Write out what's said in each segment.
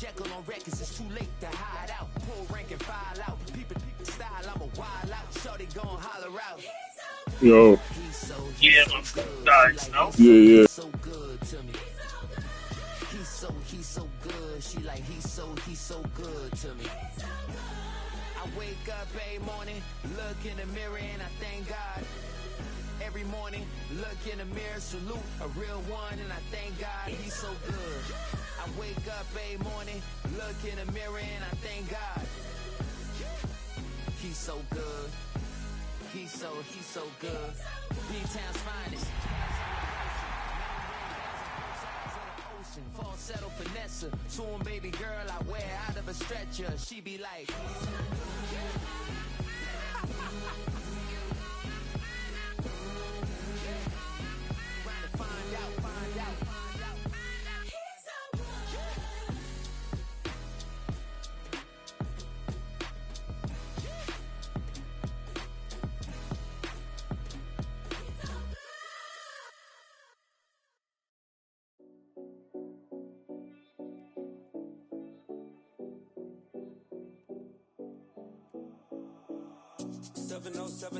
Jekyll on records, it's too late to hide out. Pull rank and file out. People style, I'm a wild out. Shorty gon' holler out. Yo. Yeah, my phone dies, no? Yeah. He's so good to me. He's so good. She like he's so good to me. I wake up every morning, look in the mirror and I thank God. Every morning, look in the mirror, salute a real one and I thank God he's so good. I wake up every morning, look in the mirror and I thank God. He's so good. He's so good. B-Town's finest. Falsetto finesse. Soon baby girl I wear out of a stretcher. She be like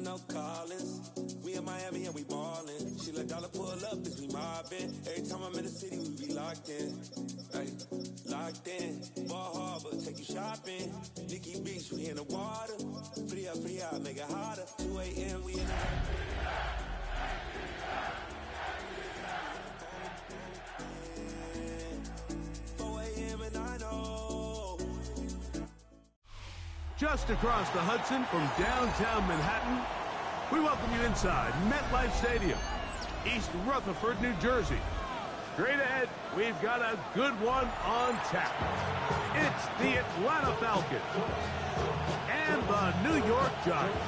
no Collins. We in Miami and we ballin'. She let dollar pull up as we mobbin'. Every time I'm in the city, we be locked in. Ay, locked in. Ball Harbor, take you shopping. Nikki Beach, we in the water. Free up, make it hotter. 2 a.m. we in the 4 a.m. and I know. Just across the Hudson from downtown Manhattan, we welcome you inside MetLife Stadium, East Rutherford, New Jersey. Straight ahead, we've got a good one on tap. It's the Atlanta Falcons and the New York Giants.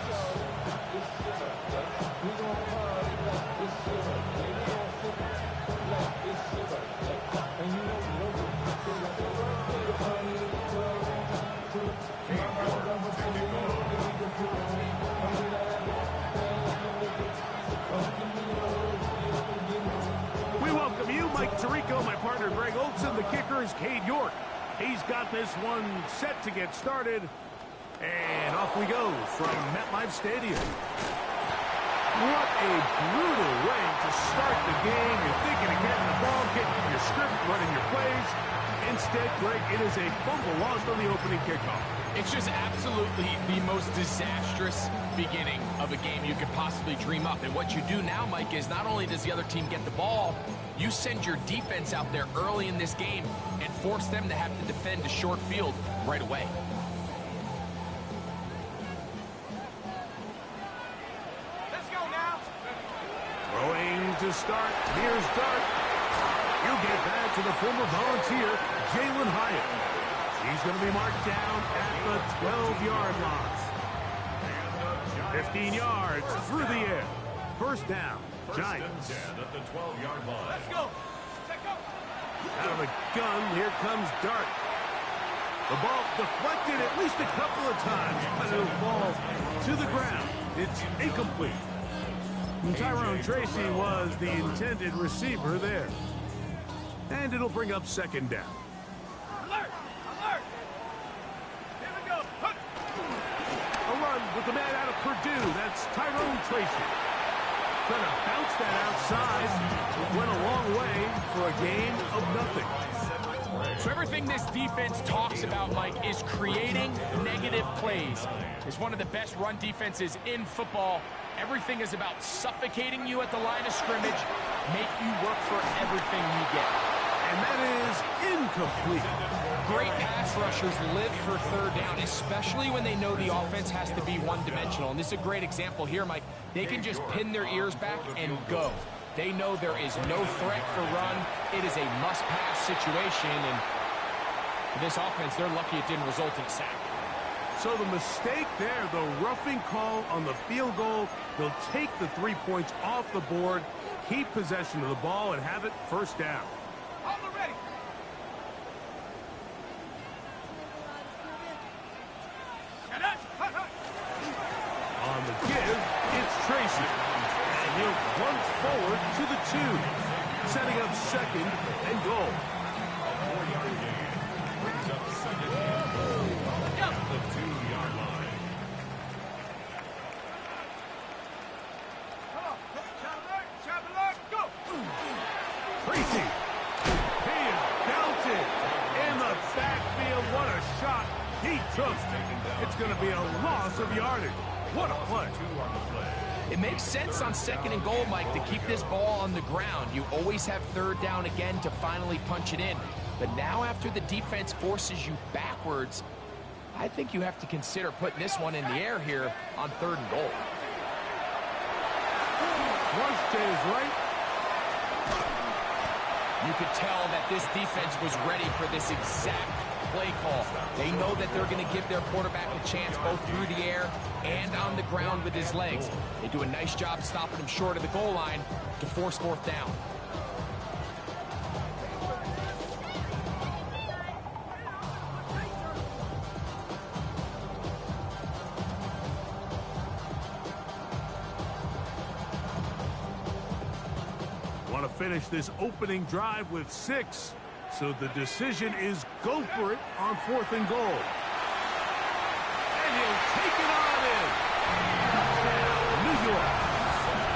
Tirico, my partner Greg Olson, the kicker is Cade York. He's got this one set to get started, and off we go from MetLife Stadium. What a brutal way to start the game. You're thinking of getting the ball, getting your script, running your plays. Instead, Greg, it is a fumble lost on the opening kickoff. It's just absolutely the most disastrous beginning of a game you could possibly dream up. And what you do now, Mike, is not only does the other team get the ball, you send your defense out there early in this game and force them to have to defend a short field right away. Let's go now. Throwing to start. Here's Dart. He'll get back to the former Volunteer, Jalen Hyatt. He's going to be marked down at the 12-yard line. 15 yards through the air. First down, Giants. At the 12-yard line. Let's go. Out of the gun, here comes Dart. The ball deflected at least a couple of times, but it'll fall to the ground. It's incomplete. And Tyrone Tracy was the intended receiver there. And it'll bring up second down. Alert! Alert! Here we go. A run with the man out of Purdue. That's Tyrone Tracy. Trying to bounce that outside. It went a long way for a gain of nothing. So everything this defense talks about, Mike, is creating negative plays. It's one of the best run defenses in football. Everything is about suffocating you at the line of scrimmage, make you work for everything you get. And that is incomplete. Great pass rushers live for third down, especially when they know the offense has to be one-dimensional. And this is a great example here, Mike. They can just pin their ears back and go. They know there is no threat for run. It is a must-pass situation, and for this offense, they're lucky it didn't result in a sack. So the mistake there, the roughing call on the field goal, they'll take the 3 points off the board, keep possession of the ball, and have it first down. Ready. On the give, it's Tracy. And he'll plunge forward to the 2, setting up second and goal. He took. It's going to be a loss of yardage. What a play. It makes sense on 2nd and goal, Mike, to keep this ball on the ground. You always have 3rd down again to finally punch it in. But now after the defense forces you backwards, I think you have to consider putting this one in the air here on 3rd and goal. Rush to his right. You could tell that this defense was ready for this exact play call. They know that they're going to give their quarterback a chance both through the air and on the ground with his legs. They do a nice job stopping him short of the goal line to force 4th down. Want to finish this opening drive with 6. So the decision is go for it on 4th and goal. And he'll take it on in. Touchdown, New York.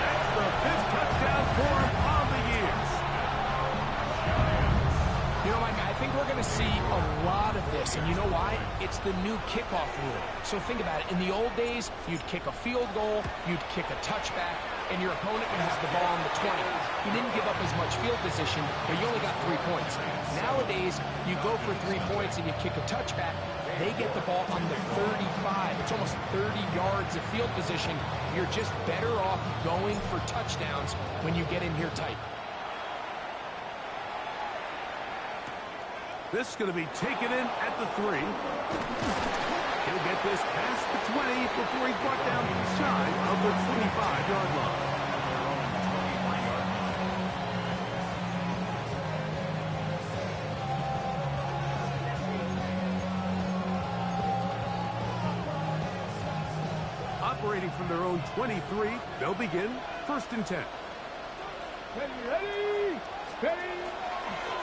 That's the 5th touchdown for him on the year. You know, Mike, I think we're going to see a lot of this. And you know why? It's the new kickoff rule. So think about it. In the old days, you'd kick a field goal, you'd kick a touchback, and your opponent would have the ball on the 20. You didn't give up as much field position, but you only got 3 points. Nowadays, you go for 3 points and you kick a touchback. They get the ball on the 35. It's almost 30 yards of field position. You're just better off going for touchdowns when you get in here tight. This is going to be taken in at the 3. He'll get this past the 20 before he's brought down shy of the 25-yard line. Operating from their own 23, they'll begin 1st and 10. Ready, steady.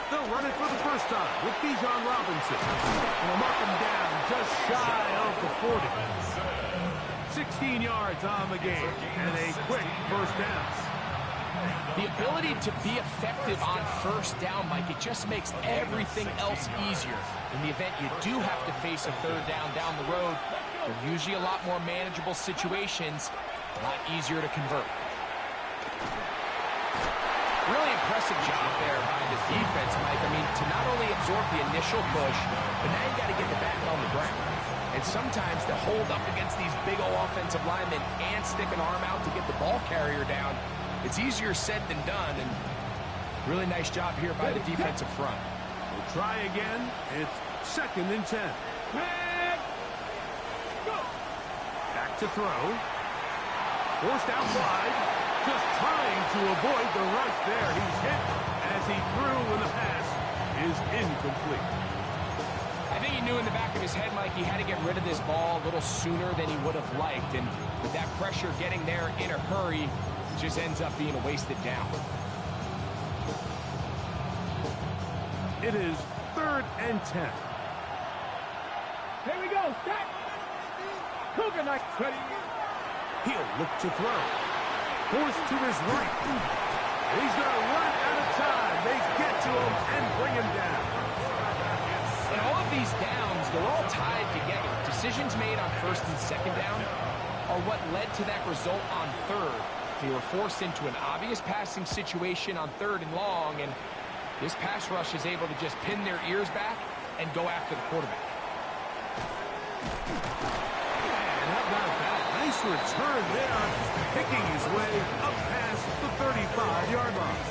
They'll run it for the first time with Bijan Robinson. And they'll mark him down just shy of the 40. 16 yards on the game and a quick 1st down. The ability to be effective on 1st down, Mike, it just makes everything else easier. In the event you do have to face a 3rd down the road, they're usually a lot more manageable situations, a lot easier to convert. Really impressive job there by the defense, Mike. I mean, to not only absorb the initial push, but now you got to get the back on the ground. And sometimes to hold up against these big old offensive linemen and stick an arm out to get the ball carrier down, it's easier said than done. And really nice job here by the defensive front. We'll try again. It's 2nd and 10. Back to throw. Forced out wide. Just trying to avoid the rush there. He's hit as he threw when the pass is incomplete. I think he knew in the back of his head, Mike, he had to get rid of this ball a little sooner than he would have liked. And with that pressure getting there in a hurry, it just ends up being a wasted down. It is 3rd and 10. Here we go. Set. Cougar night. Ready. He'll look to throw. Forced to his right. He's going to run out of time. They get to him and bring him down. And all of these downs, they're all tied together. Decisions made on 1st and 2nd down are what led to that result on 3rd. They were forced into an obvious passing situation on 3rd and long, and this pass rush is able to just pin their ears back and go after the quarterback. And how about that? Nice return there, picking his way up past the 35-yard line.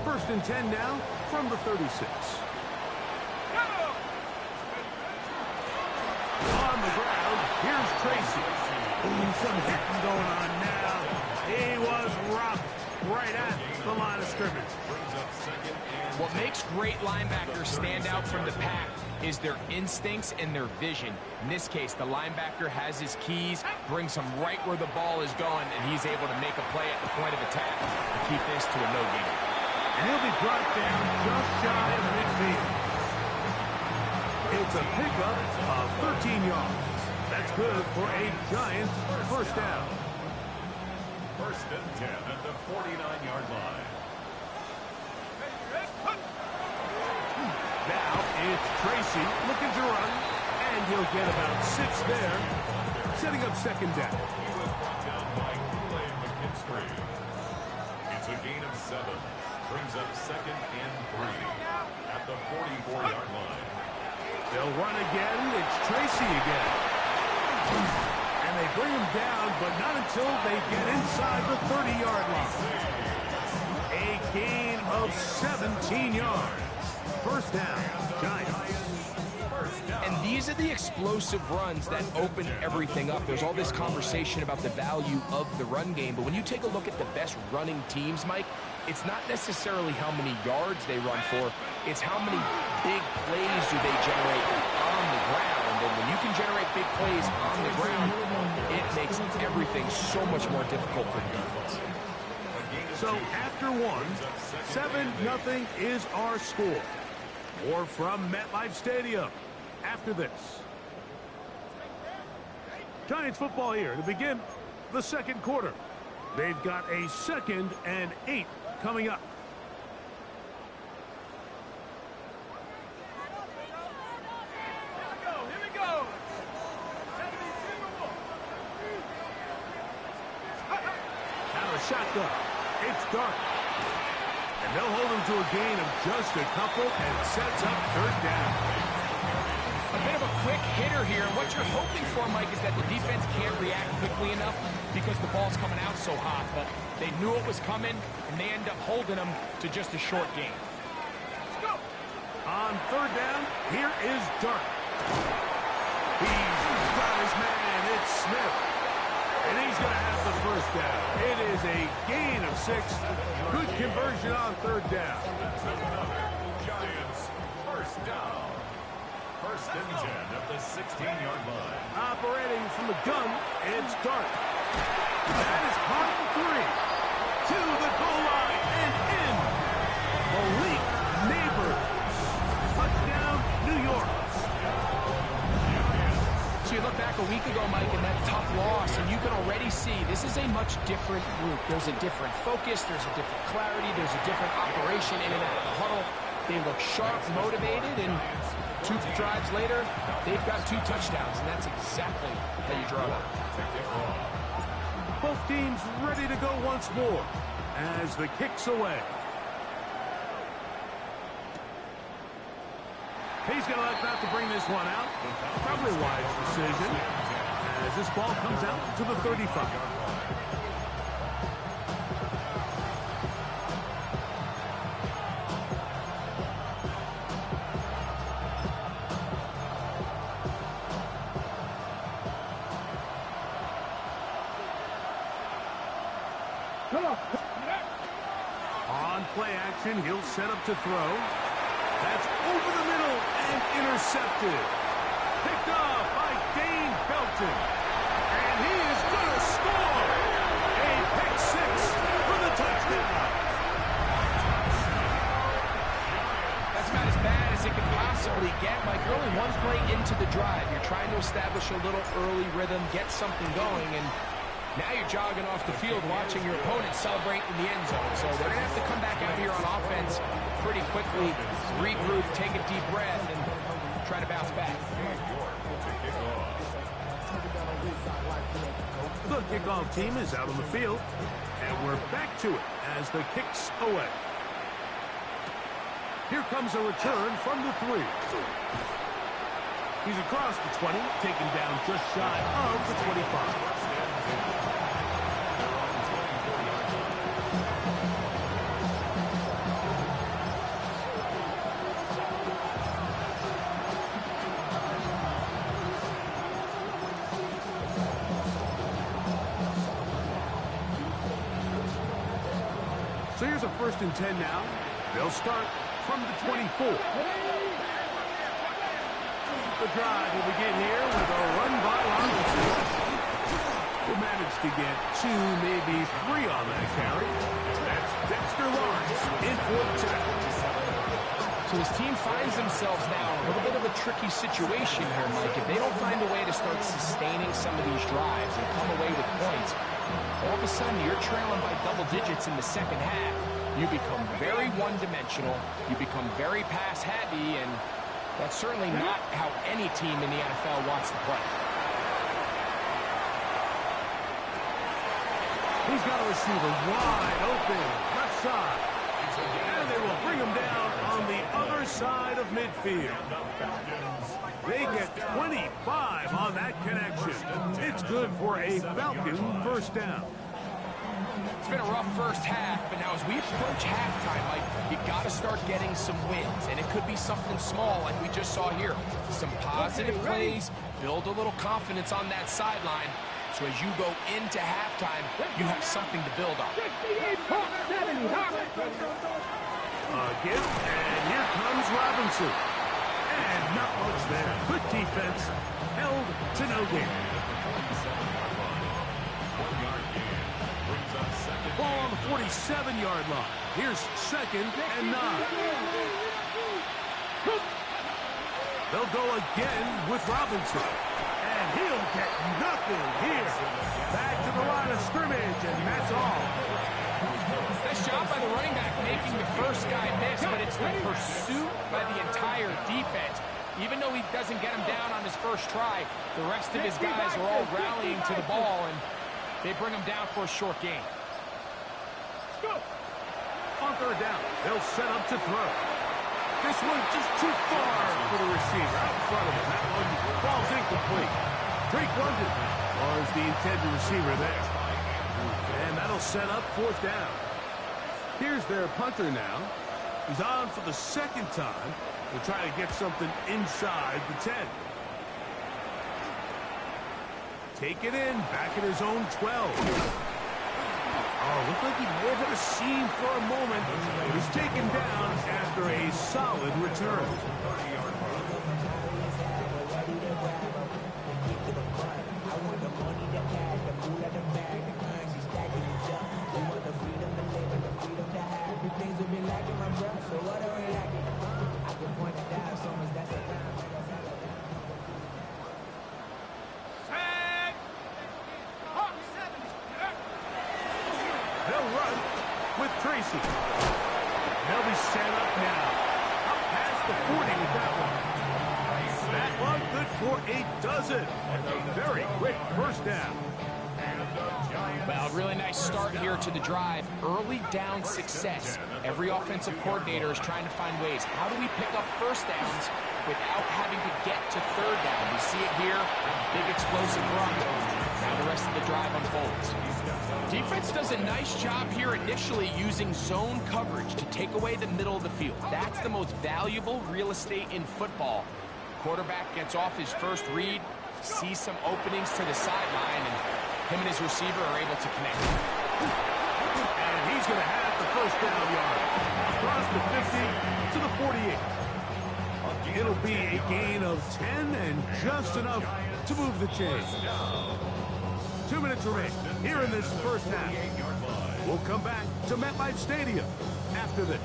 1st and 10 now from the 36. On the ground, here's Tracy. Ooh, some hitting going on now. He was rocked right at the line of scrimmage. What makes great linebackers stand out from the pack is their instincts and their vision. In this case, the linebacker has his keys, brings him right where the ball is going, and he's able to make a play at the point of attack to keep this to a no gain. And he'll be brought down just shy of midfield. It's a pickup of 13 yards. That's good for a giant 1st down. 1st and 10 at the 49-yard line. Now it's Tracy looking to run, and he'll get about 6 there, setting up second down. He was brought down by It's a gain of 7. Brings up 2nd and 3 at the 44-yard line. They'll run again. It's Tracy again. And they bring him down, but not until they get inside the 30-yard line. A gain of 17 yards. First down, Giants. And these are the explosive runs that open everything up. There's all this conversation about the value of the run game, but when you take a look at the best running teams, Mike, it's not necessarily how many yards they run for, it's how many big plays do they generate on the ground. And when you can generate big plays on the ground, it makes everything so much more difficult for the defense. So after one, 7-0 is our score. More from MetLife Stadium after this. Giants football here to begin the second quarter. They've got a 2nd and 8 coming up. Here we go. Now a shotgun. It's dark. And they'll hold him to a gain of just a couple and sets up third down. A bit of a quick hitter here. What you're hoping for, Mike, is that the defense can't react quickly enough because the ball's coming out so hot. But they knew it was coming, and they end up holding them to just a short gain. On third down, here is Dark. He's got his man. It's Smith. And he's going to have the first down. It is a gain of 6. Good conversion on third down. Giants, first down. 1st and 10 at the 16-yard line. Operating from the gun, it's Dark. That is caught at 3. To the goal line and in. Malik Neighbors. Touchdown, New York. So you look back a week ago, Mike, and that tough loss, and you can already see this is a much different group. There's a different focus, there's a different clarity, there's a different operation in and out of the huddle. They look sharp, motivated, and 2 drives later, they've got 2 touchdowns, and that's exactly how you draw it up. Both teams ready to go once more as the kick's away. He's going to elect not to bring this one out. Probably a wise decision as this ball comes out to the 35. On play action, he'll set up to throw. That's over the middle and intercepted. Picked off by Dane Belton. And he is going to score. A pick 6 for the touchdown. That's about as bad as it could possibly get, Mike. You're only 1 play into the drive. You're trying to establish a little early rhythm, get something going, and now you're jogging off the field watching your opponent celebrate in the end zone. So they're going to have to come back out here on offense pretty quickly, regroup, take a deep breath, and try to bounce back. The kickoff team is out on the field, and we're back to it as the kick's away. Here comes a return from the 3. He's across the 20, taken down just shy of the 25. So here's a 1st and 10 now. They'll start from the 24. The drive will begin here with a run by Robinson. Will manage to get 2, maybe 3 on that carry. That's Dexter Lawrence in for the tackle. So his team finds themselves now in a little bit of a tricky situation here, Mike. If they don't find a way to start sustaining some of these drives and come away with points, all of a sudden you're trailing by double digits in the second half. you become very one-dimensional, you become very pass-heavy, and that's certainly not how any team in the NFL wants to play. He's got a receiver wide open, left side. And they will bring him down on the other side of midfield. They get 25 on that connection. It's good for a Falcon first down. It's been a rough first half, but now as we approach halftime, Mike, you got to start getting some wins, and it could be something small like we just saw here. Some positive plays, build a little confidence on that sideline, so as you go into halftime, you have something to build on. Again, and here comes Robinson. And not much there. Good defense, held to no gain. Ball on the 47-yard line. Here's 2nd and 9. They'll go again with Robinson. And he'll get nothing here. Back to the line of scrimmage, and that's all. Nice job by the running back making the first guy miss, but it's the pursuit by the entire defense. Even though he doesn't get him down on his first try, the rest of his guys are all rallying to the ball, and they bring him down for a short gain. On 3rd down, they'll set up to throw. This one just too far for the receiver out in front of him. That one falls incomplete. Drake London was the intended receiver there. And that'll set up 4th down. Here's their punter now. He's on for the 2nd time. They're trying to get something inside the 10. Take it in, back at his own 12. Oh, looked like he wore the seam for a moment. He was taken down after a solid return. Tracy. They'll be set up now. Up past the 40 with that one. That one good for a dozen. And a very quick first down. Well, really nice start here to the drive. Early down success. Every offensive coordinator is trying to find ways. How do we pick up first downs without having to get to 3rd down? We see it here. Big explosive run. Now the rest of the drive unfolds. Defense does a nice job here initially using zone coverage to take away the middle of the field. That's the most valuable real estate in football. Quarterback gets off his first read, sees some openings to the sideline, and him and his receiver are able to connect. And he's going to have the first down yard. Across the 50 to the 48. It'll be a gain of 10 and just enough to move the chains. 2 minutes remain here in this first half. We'll come back to MetLife Stadium after this.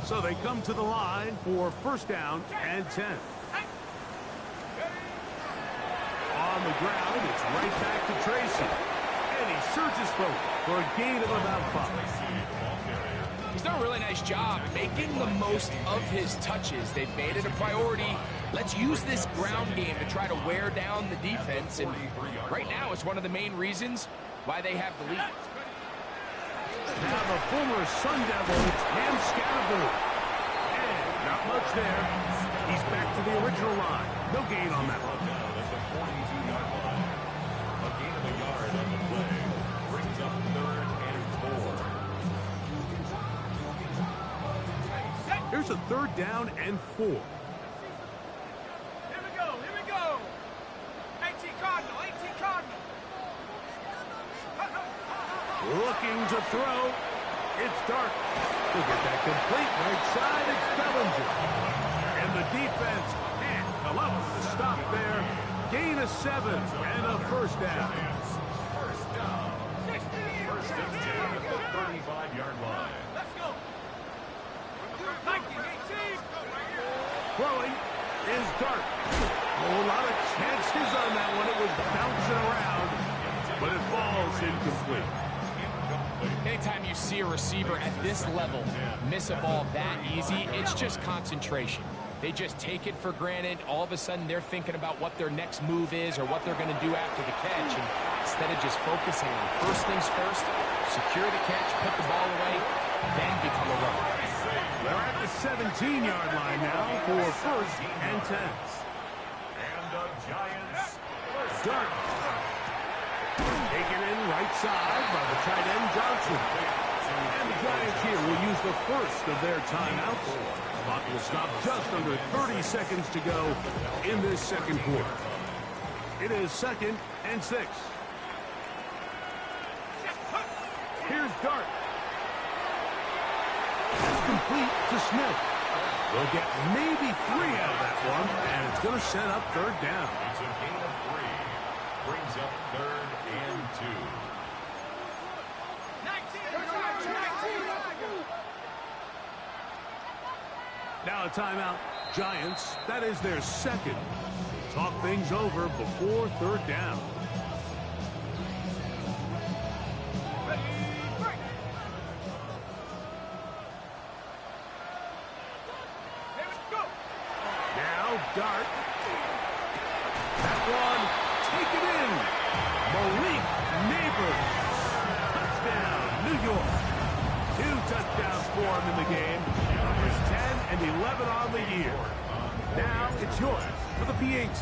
So they come to the line for first down and 10. On the ground, it's right back to Tracy. And he surges forward for a gain of about 5. He's done a really nice job making the most of his touches. They've made it a priority. Let's use this ground game to try to wear down the defense. And right now, it's one of the main reasons why they have the lead. Now the former Sun Devil, it's Cam Scatterboard. And not much there. He's back to the original line. No gain on that one. At the 42-yard line. A gain of a yard on the play. Brings up 3rd and 4. Here's a 3rd down and 4. Here we go. 18 Cardinal. Looking to throw. It's Dark. He'll get that complete right side. It's Bellinger. And the defense can't come up with the stop there. Gain of 7 and a first down. First and 10 at the 35-yard line. Let's go. 19, 18. Throwing is Dark. Oh, a lot of chances on that one. It was bouncing around, but it falls incomplete. Anytime you see a receiver at this level miss a ball that easy, it's just concentration. They just take it for granted. All of a sudden, they're thinking about what their next move is or what they're going to do after the catch. And instead of just focusing on first things first, secure the catch, put the ball away, then become a runner. They're at the 17-yard line now for 1st and 10. And the Giants. Dart. Taken in right side by the tight end Johnson. And the Giants here will use the first of their timeouts. Clock will stop just under 30 seconds to go in this second quarter. It is 2nd and 6. Here's Dart. That's complete to Smith. They'll get maybe 3 out of that one, and it's going to set up 3rd down. It's a gain of 3. Brings up 3rd and 2. Now a timeout. Giants, that is their 2nd. Talk things over before 3rd down. Now Dart. That one, take it in. Malik Neighbors. Touchdown, New York. 2 touchdowns for him in the game. Numbers 10 and 11 on the year. Now it's yours for the PAT.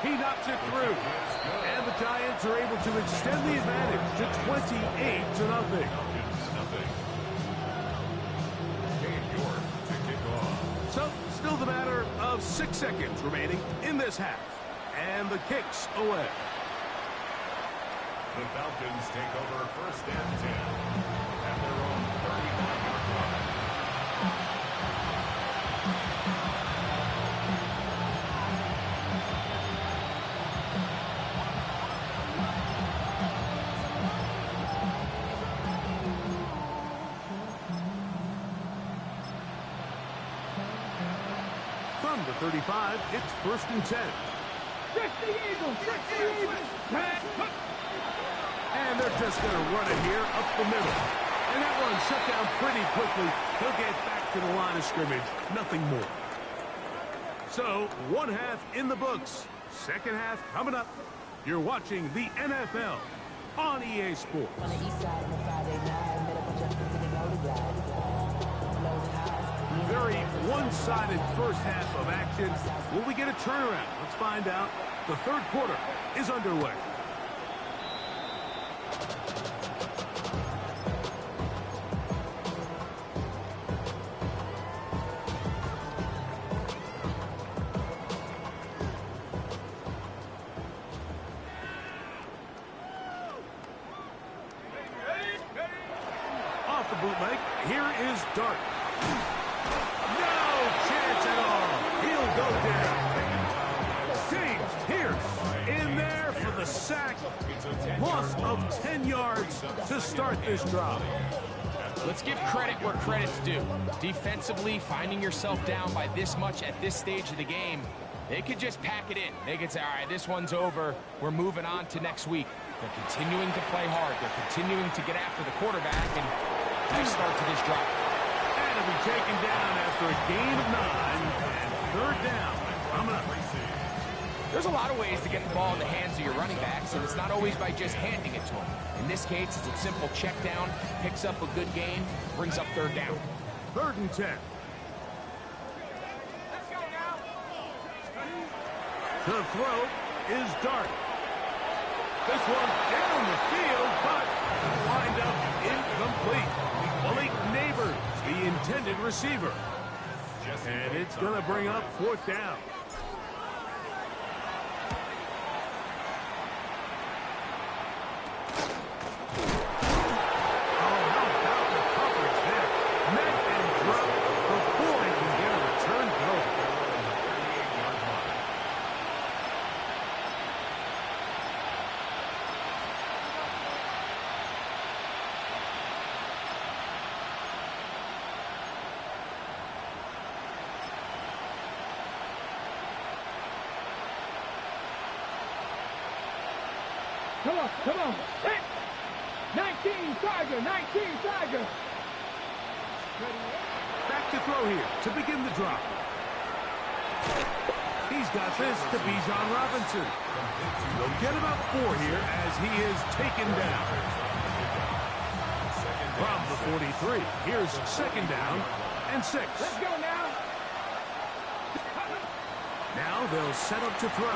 He knocks it through. And the Giants are able to extend the advantage to 28-0. So, still the matter of 6 seconds remaining in this half. And the kick's away. The Falcons take over 1st and 10 at their own 35-yard line. From the 35, it's 1st and 10. And they're just going to run it here up the middle. And that one shut down pretty quickly. He'll get back to the line of scrimmage. Nothing more. So, 1 half in the books. 2nd half coming up. You're watching the NFL on EA Sports. On the east side on a Friday night, met up with Justin to the Golden Glide. Lows and highs. Very one-sided first half of action. Will we get a turnaround? Let's find out. The 3rd quarter is underway. Off the bootleg, here is Dart. No chance at all. He'll go down. James Pierce in there for the sack. Loss of 10 yards to start this drive. Let's give credit where credit's due. Defensively, finding yourself down by this much at this stage of the game, they could just pack it in. They could say, all right, this one's over. We're moving on to next week. They're continuing to play hard. They're continuing to get after the quarterback, and nice start to this drive. And it'll be taken down after a gain of 9 and 3rd down. Coming up. There's a lot of ways to get the ball in the hands of your running backs, and it's not always by just handing it to them. In this case, it's a simple check down, picks up a good gain, brings up 3rd down. 3rd and 10. The throw is Dart. This one down the field, but wind up incomplete. Malik Neighbors, the intended receiver. And it's going to bring up 4th down. Come on. Hit. 19 Tiger. Back to throw here to begin the drop. He's got this to Bijan Robinson. They'll get about 4 here as he is taken down. From the 43, here's second down and 6. Let's go now. Now they'll set up to throw.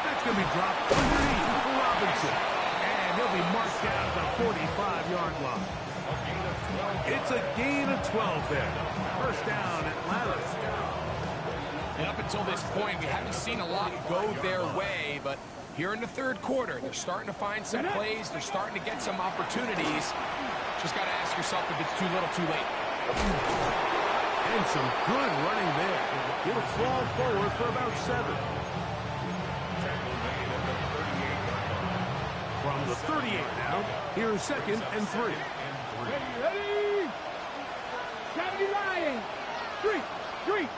That's going to be dropped underneath for Robinson. And he'll be marked down at the 45-yard line. It's a gain of 12 there. First down, Atlanta. And up until this point, we haven't seen a lot go their way, but here in the third quarter, they're starting to find some plays. They're starting to get some opportunities. Just got to ask yourself if it's too little, too late. And some good running there. He'll fall forward for about 7. From the 38 now, here's second and 3. Ready. 70 Lions. 3.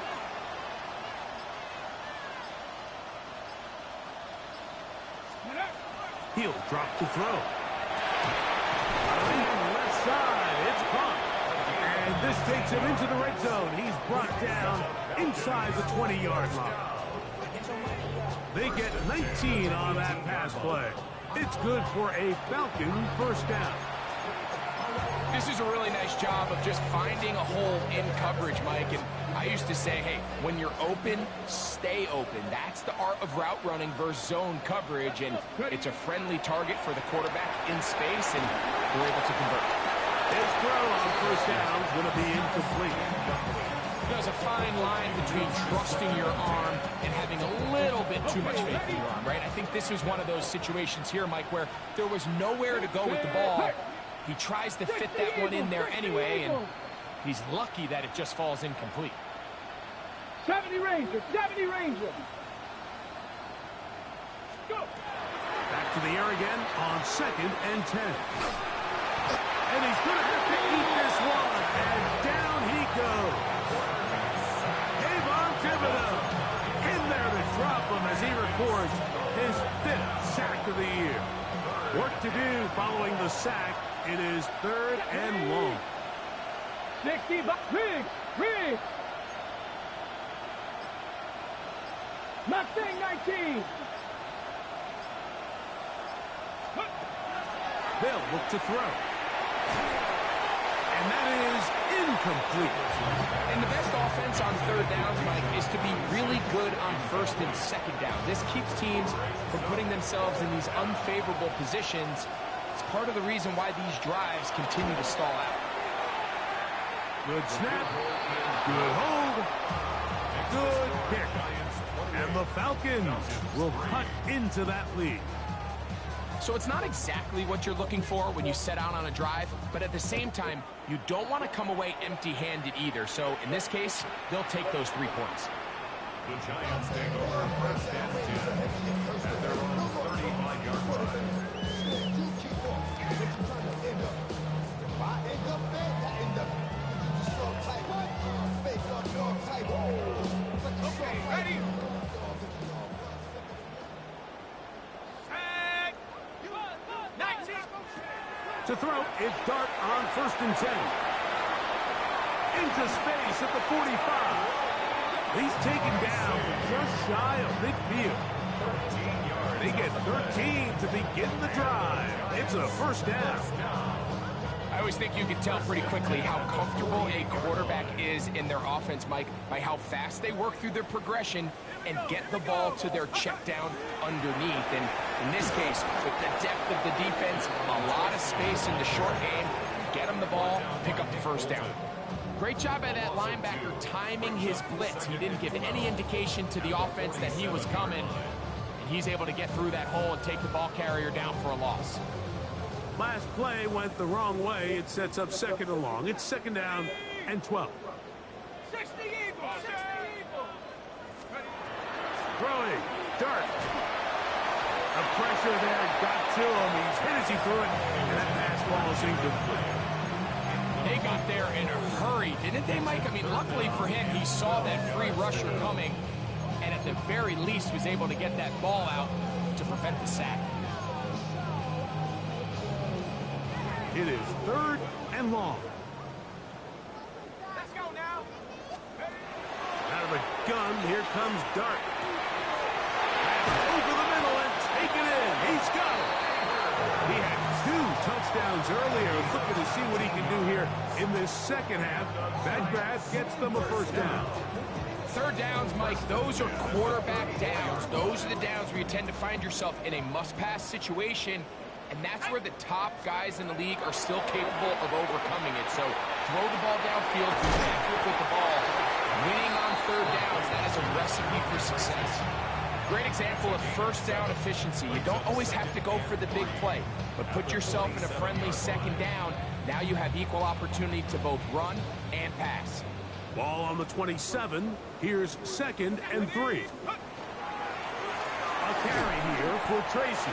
He'll drop to throw. Left side, it's caught. And this takes him into the red zone. He's brought down inside the 20-yard line. They get 19 on that pass play. It's good for a Falcon first down. This is a really nice job of just finding a hole in coverage, Mike. And I used to say, hey, when you're open, stay open. That's the art of route running versus zone coverage. And it's a friendly target for the quarterback in space, and we're able to convert. His throw on first down is going to be incomplete. There's a fine line between trusting your arm and having a little bit too much faith in your arm, right? I think this was one of those situations here, Mike, where there was nowhere to go with the ball. He tries to fit that one in there anyway, and he's lucky that it just falls incomplete. 70 Ranger. Go. Back to the air again on second and 10. And he's going to have to eat this one, and down he goes. Kayvon Thibodeau in there to drop him as he records his 5th sack of the year. Work to do following the sack. It is 3rd and long. 60, Riggs. Mustang 19. They'll look to throw. And that is incomplete. And the best offense on third downs, Mike, is to be really good on first and second down. This keeps teams from putting themselves in these unfavorable positions. It's part of the reason why these drives continue to stall out. Good snap. Good hold. Good kick. And the Falcons will cut into that lead. So it's not exactly what you're looking for when you set out on a drive, but at the same time, you don't want to come away empty-handed either. So in this case, they'll take those 3 points. The Giants take over first and 10 at their own 35-yard line. Okay, ready. To throw, it's Dart on first and 10. Into space at the 45. He's taken down just shy of midfield. They get 13 to begin the drive. It's a first down. I always think you can tell pretty quickly how comfortable a quarterback is in their offense, Mike, by how fast they work through their progression and get the ball to their check down underneath. And in this case, with the depth of the defense, a lot of space in the short game, get him the ball, pick up the first down. Great job by that linebacker timing his blitz. He didn't give any indication to the offense that he was coming, and he's able to get through that hole and take the ball carrier down for a loss. Last play went the wrong way. It sets up second and long. It's second down and 12. 60 Eagles. Throwing. Dart. The pressure there got to him. He's hit as he threw it. And that pass ball is incomplete. They got there in a hurry, didn't they, Mike? I mean, luckily for him, he saw that free rusher coming and at the very least was able to get that ball out to prevent the sack. It is 3rd and long. Let's go now. Out of a gun, here comes Dart. Over the middle and take it in. He's got it. He had 2 touchdowns earlier. Looking to see what he can do here in this second half. That grab gets them a 1st down. 3rd downs, Mike, those are quarterback downs. Those are the downs where you tend to find yourself in a must-pass situation, and that's where the top guys in the league are still capable of overcoming it. So throw the ball downfield, be accurate with the ball. Winning on 3rd downs, that is a recipe for success. Great example of 1st down efficiency. You don't always have to go for the big play, but put yourself in a friendly 2nd down. Now you have equal opportunity to both run and pass. Ball on the 27. Here's 2nd and 3. A carry here for Tracy.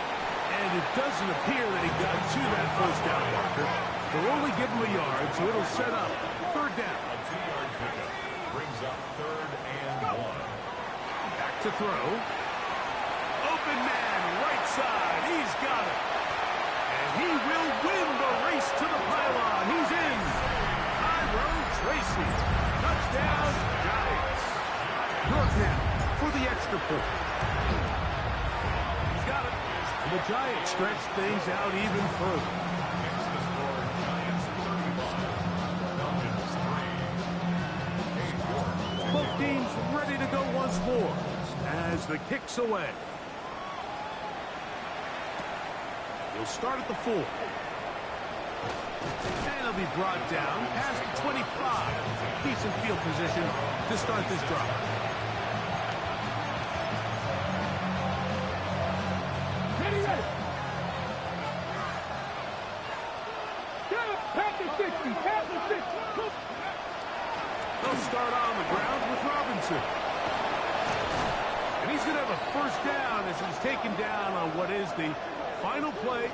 And it doesn't appear that he got to that 1st down marker. They'll only give him a yard, so it'll set up 3rd down. A 2-yard pickup brings up 3rd and 1. Back to throw. Open man, right side. He's got it. And he will win the race to the pylon. He's in. Tracy. Touchdown, Giants. York now for the extra point. He's got it. And the Giants stretch things out even further. Makes the score Giants 35, Falcons 3. Both teams ready to go once more as the kick's away. He'll start at the 4. And he'll be brought down past the 25. Decent field position to start this drive. Ready. Past the 60. Past the 60. They'll start on the ground with Robinson. And he's going to have a 1st down as he's taken down on what is the final play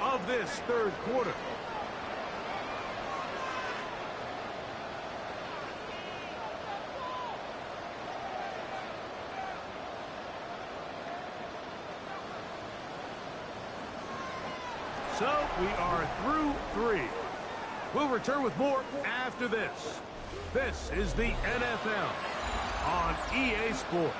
of this 3rd quarter. So we are through 3. We'll return with more after this. This is the NFL on EA Sports.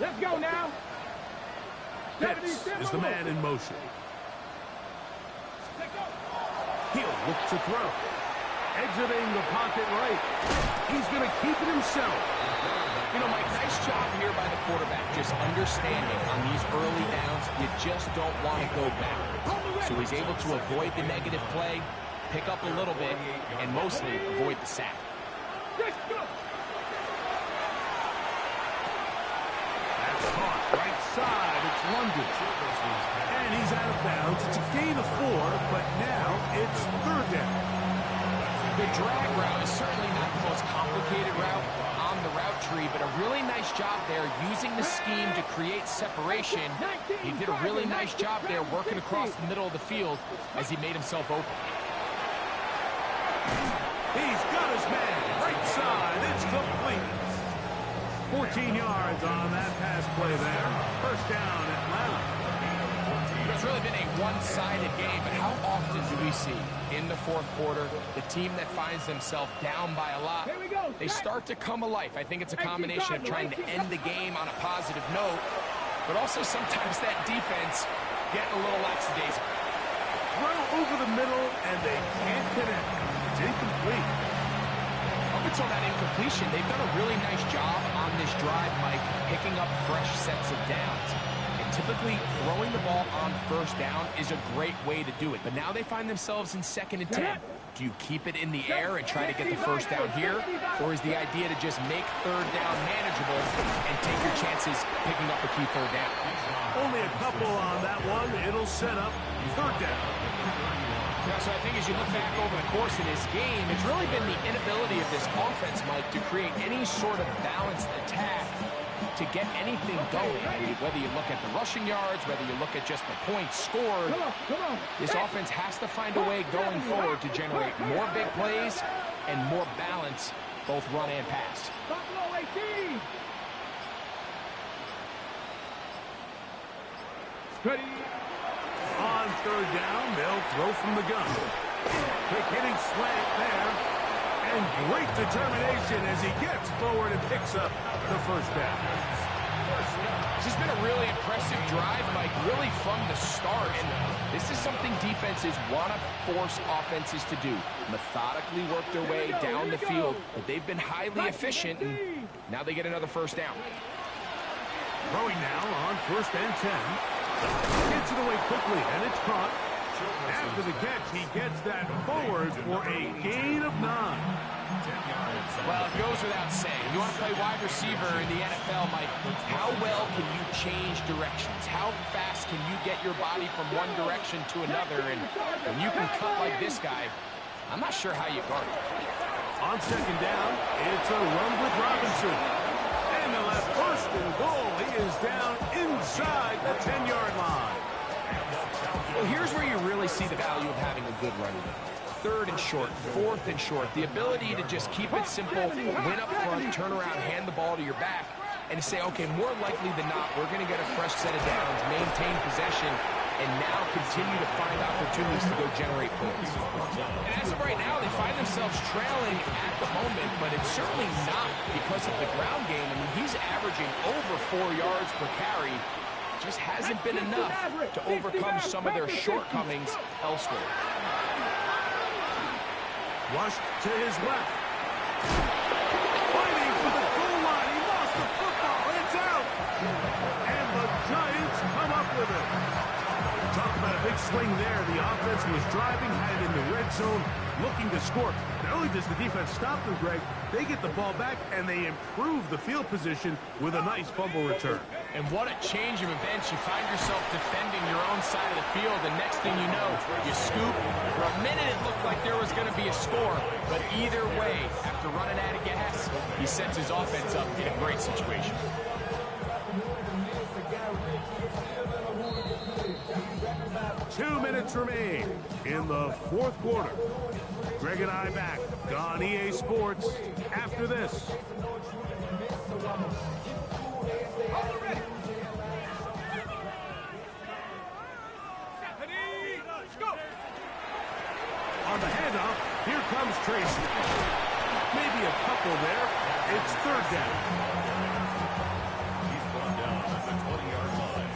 Let's go now. Pitts is the man in motion. He'll look to throw. Exiting the pocket right. He's going to keep it himself. You know, Mike, nice job here by the quarterback, just understanding on these early downs, you just don't want to go backwards. So he's able to avoid the negative play, pick up a little bit, and mostly avoid the sack. Let's go. That's caught. Right side. It's London. And he's out of bounds. It's a gain of 4, but now it's 3rd down. The drag route is certainly not the most complicated route on the route tree, but a really nice job there using the scheme to create separation. He did a really nice job there working across the middle of the field as he made himself open. He's got his man. Right side. It's complete. 14 yards on that pass play there. 1st down, Atlanta. It's really been a one-sided game, but how often do we see in the 4th quarter the team that finds themselves down by a lot, they start to come alive. I think it's a combination of trying to end the game on a positive note, but also sometimes that defense getting a little lackadaisical. Throw over the middle, and they can't connect. It's incomplete. Up until that incompletion, they've done a really nice job on this drive, Mike, picking up fresh sets of downs. Typically, throwing the ball on 1st down is a great way to do it. But now they find themselves in 2nd and 10. Do you keep it in the air and try to get the 1st down here? Or is the idea to just make 3rd down manageable and take your chances picking up a key 3rd down? Only a couple on that one. It'll set up 3rd down. Yeah, so I think as you look back over the course of this game, it's really been the inability of this offense, Mike, to create any sort of balanced attack to get anything going. And whether you look at the rushing yards, whether you look at just the points scored, this offense has to find a way going forward to generate more big plays and more balance, both run and pass. Ready. On third down, they'll throw from the gun. Quick hitting slant there. And great determination as he gets forward and picks up the first down. This has been a really impressive drive, Mike, really from the start. And this is something defenses want to force offenses to do. Methodically work their way down the field. But they've been highly efficient, and now they get another first down. Throwing now on 1st and 10. Gets it away quickly, and it's caught. After the catch, he gets that forward for a gain of 9. Well, it goes without saying. You want to play wide receiver in the NFL, Mike, how well can you change directions? How fast can you get your body from one direction to another? And when you can cut like this guy, I'm not sure how you guard it. On second down, it's a run with Robinson. And the left first and goal. He is down inside the 10-yard line. Well, here's where you really see the value of having a good running game. 3rd and short, 4th and short. The ability to just keep it simple, win up front, turn around, hand the ball to your back, and to say, okay, more likely than not, we're going to get a fresh set of downs, maintain possession, and now continue to find opportunities to go generate points. And as of right now, they find themselves trailing at the moment, but it's certainly not because of the ground game. I mean, he's averaging over 4 yards per carry. Just hasn't been enough to overcome some of their shortcomings elsewhere. Rush to his left. Fighting for the goal line. He lost the football. It's out. And the Giants come up with it. Talk about a big swing there. The offense was driving, had it in the red zone, looking to score. Not only does the defense stop them, Greg, they get the ball back and they improve the field position with a nice fumble return. And what a change of events. You find yourself defending your own side of the field, and next thing you know, you scoop. For a minute, it looked like there was going to be a score, but either way, after running out of gas, he sets his offense up in a great situation. Two minutes remain in the 4th quarter. Greg and I back on EA Sports after this. On the handoff, here comes Tracy. Maybe a couple there. It's 3rd down. He's brought down at the 20-yard line.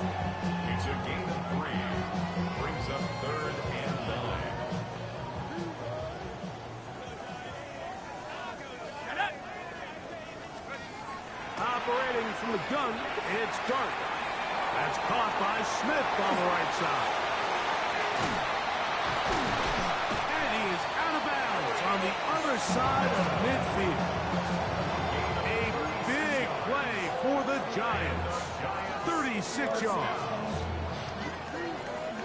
It's a gain of 3. Brings up 3rd and 9. Operating from the gun, it's Dart. That's caught by Smith on the right side. And he is out of bounds on the other side of midfield. A big play for the Giants. 36 yards.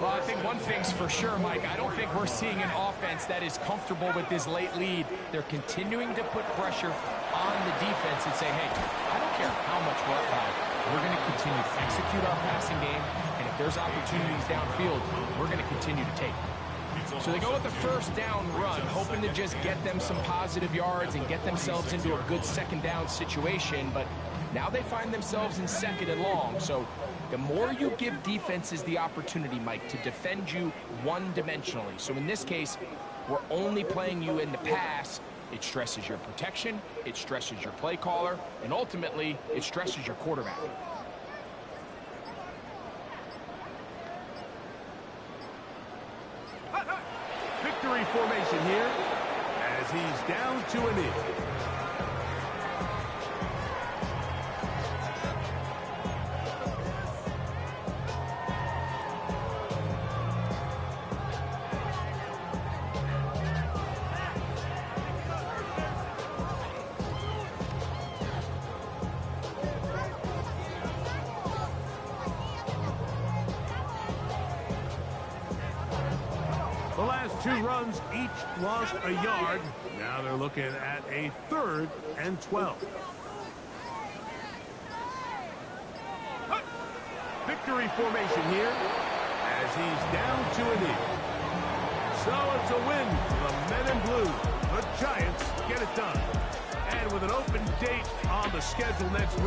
Well, I think one thing's for sure, Mike. I don't think we're seeing an offense that is comfortable with this late lead. They're continuing to put pressure on the defense and say, hey, I don't care how much we're up by. We're going to continue to execute our passing game, and if there's opportunities downfield, we're going to continue to take them. So they go with the first down run, hoping to just get them some positive yards and get themselves into a good second down situation, but now they find themselves in 2nd and long. So the more you give defenses the opportunity, Mike, to defend you one-dimensionally. So in this case, we're only playing you in the pass. It stresses your protection, it stresses your play caller, and ultimately, it stresses your quarterback. Victory formation here as he's down to a knee. The last 2 runs each lost a yard. Now they're looking at a 3rd and 12. victory formation here as he's down to a knee. So it's a win for the men in blue. The Giants get it done. And with an open date on the schedule next week,